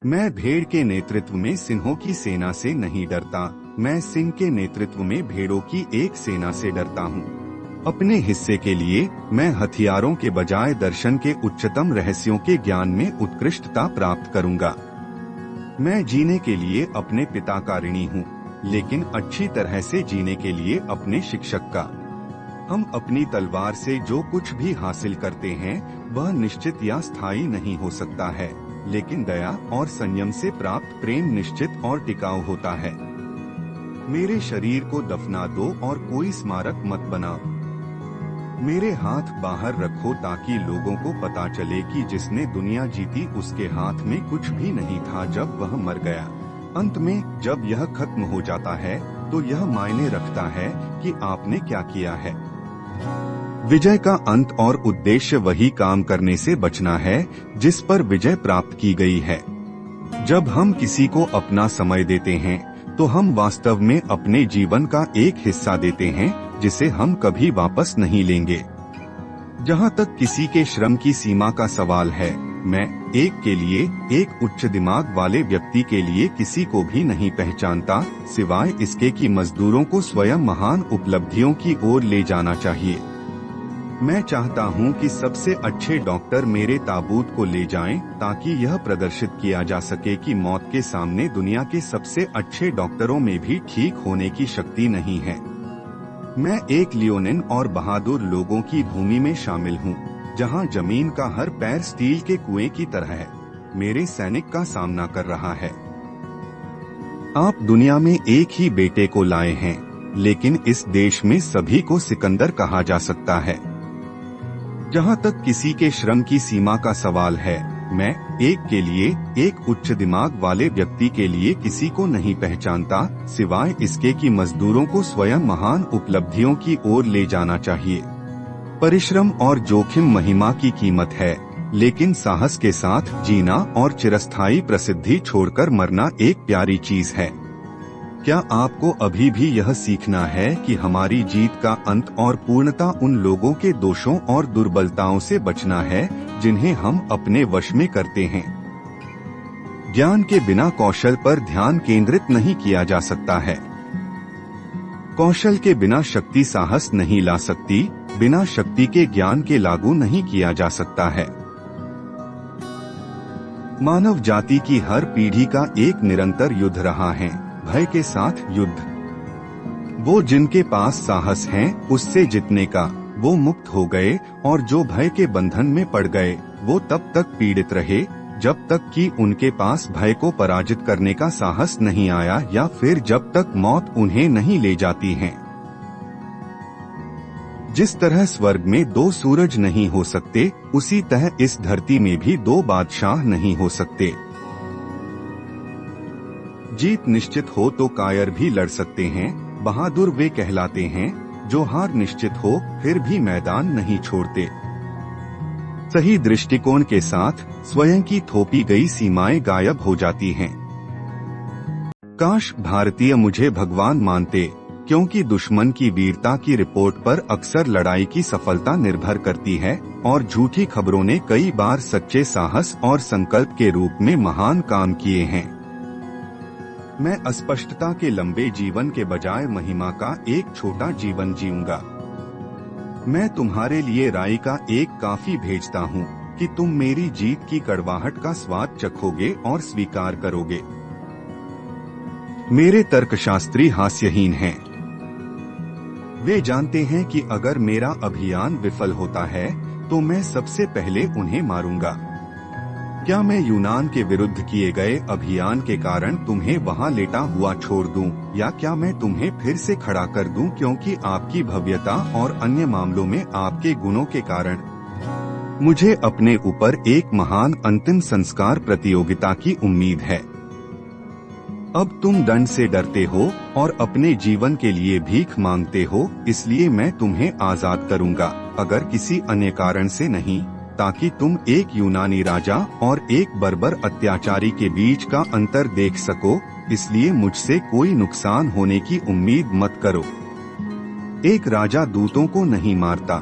मैं भेड़ के नेतृत्व में सिंहों की सेना से नहीं डरता, मैं सिंह के नेतृत्व में भेड़ों की एक सेना से डरता हूँ। अपने हिस्से के लिए मैं हथियारों के बजाय दर्शन के उच्चतम रहस्यों के ज्ञान में उत्कृष्टता प्राप्त करूँगा। मैं जीने के लिए अपने पिता का ऋणी हूँ, लेकिन अच्छी तरह से जीने के लिए अपने शिक्षक का। हम अपनी तलवार से जो कुछ भी हासिल करते हैं वह निश्चित या स्थायी नहीं हो सकता है, लेकिन दया और संयम से प्राप्त प्रेम निश्चित और टिकाऊ होता है। मेरे शरीर को दफना दो और कोई स्मारक मत बनाओ। मेरे हाथ बाहर रखो ताकि लोगों को पता चले कि जिसने दुनिया जीती उसके हाथ में कुछ भी नहीं था जब वह मर गया। अंत में जब यह खत्म हो जाता है तो यह मायने रखता है कि आपने क्या किया है। विजय का अंत और उद्देश्य वही काम करने से बचना है जिस पर विजय प्राप्त की गई है। जब हम किसी को अपना समय देते हैं तो हम वास्तव में अपने जीवन का एक हिस्सा देते हैं जिसे हम कभी वापस नहीं लेंगे। जहाँ तक किसी के श्रम की सीमा का सवाल है, मैं एक के लिए, एक उच्च दिमाग वाले व्यक्ति के लिए किसी को भी नहीं पहचानता, सिवाय इसके कि मजदूरों को स्वयं महान उपलब्धियों की ओर ले जाना चाहिए। मैं चाहता हूं कि सबसे अच्छे डॉक्टर मेरे ताबूत को ले जाएं ताकि यह प्रदर्शित किया जा सके कि मौत के सामने दुनिया के सबसे अच्छे डॉक्टरों में भी ठीक होने की शक्ति नहीं है। मैं एक लियोनिन और बहादुर लोगों की भूमि में शामिल हूं, जहां जमीन का हर पैर स्टील के कुएं की तरह है, मेरे सैनिक का सामना कर रहा है। आप दुनिया में एक ही बेटे को लाए हैं, लेकिन इस देश में सभी को सिकंदर कहा जा सकता है। जहाँ तक किसी के श्रम की सीमा का सवाल है, मैं एक के लिए, एक उच्च दिमाग वाले व्यक्ति के लिए किसी को नहीं पहचानता, सिवाय इसके कि मजदूरों को स्वयं महान उपलब्धियों की ओर ले जाना चाहिए। परिश्रम और जोखिम महिमा की कीमत है, लेकिन साहस के साथ जीना और चिरस्थायी प्रसिद्धि छोड़कर मरना एक प्यारी चीज है। क्या आपको अभी भी यह सीखना है कि हमारी जीत का अंत और पूर्णता उन लोगों के दोषों और दुर्बलताओं से बचना है जिन्हें हम अपने वश में करते हैं। ज्ञान के बिना कौशल पर ध्यान केंद्रित नहीं किया जा सकता है। कौशल के बिना शक्ति साहस नहीं ला सकती, बिना शक्ति के ज्ञान के लागू नहीं किया जा सकता है। मानव जाति की हर पीढ़ी का एक निरंतर युद्ध रहा है, भय के साथ युद्ध। वो जिनके पास साहस है उससे जीतने का, वो मुक्त हो गए, और जो भय के बंधन में पड़ गए वो तब तक पीड़ित रहे जब तक कि उनके पास भय को पराजित करने का साहस नहीं आया, या फिर जब तक मौत उन्हें नहीं ले जाती है। जिस तरह स्वर्ग में दो सूरज नहीं हो सकते, उसी तरह इस धरती में भी दो बादशाह नहीं हो सकते। जीत निश्चित हो तो कायर भी लड़ सकते हैं, बहादुर वे कहलाते हैं जो हार निश्चित हो फिर भी मैदान नहीं छोड़ते। सही दृष्टिकोण के साथ स्वयं की थोपी गई सीमाएं गायब हो जाती हैं। काश भारतीय मुझे भगवान मानते, क्योंकि दुश्मन की वीरता की रिपोर्ट पर अक्सर लड़ाई की सफलता निर्भर करती है, और झूठी खबरों ने कई बार सच्चे साहस और संकल्प के रूप में महान काम किए हैं। मैं अस्पष्टता के लंबे जीवन के बजाय महिमा का एक छोटा जीवन जीऊंगा। मैं तुम्हारे लिए राई का एक काफी भेजता हूँ कि तुम मेरी जीत की कड़वाहट का स्वाद चखोगे और स्वीकार करोगे। मेरे तर्कशास्त्री हास्यहीन हैं। वे जानते हैं कि अगर मेरा अभियान विफल होता है तो मैं सबसे पहले उन्हें मारूंगा। क्या मैं यूनान के विरुद्ध किए गए अभियान के कारण तुम्हें वहां लेटा हुआ छोड़ दूं, या क्या मैं तुम्हें फिर से खड़ा कर दूं क्योंकि आपकी भव्यता और अन्य मामलों में आपके गुणों के कारण? मुझे अपने ऊपर एक महान अंतिम संस्कार प्रतियोगिता की उम्मीद है। अब तुम दंड से डरते हो और अपने जीवन के लिए भीख मांगते हो, इसलिए मैं तुम्हें आजाद करूंगा, अगर किसी अन्य कारण से नहीं, ताकि तुम एक यूनानी राजा और एक बर्बर अत्याचारी के बीच का अंतर देख सको। इसलिए मुझसे कोई नुकसान होने की उम्मीद मत करो। एक राजा दूतों को नहीं मारता,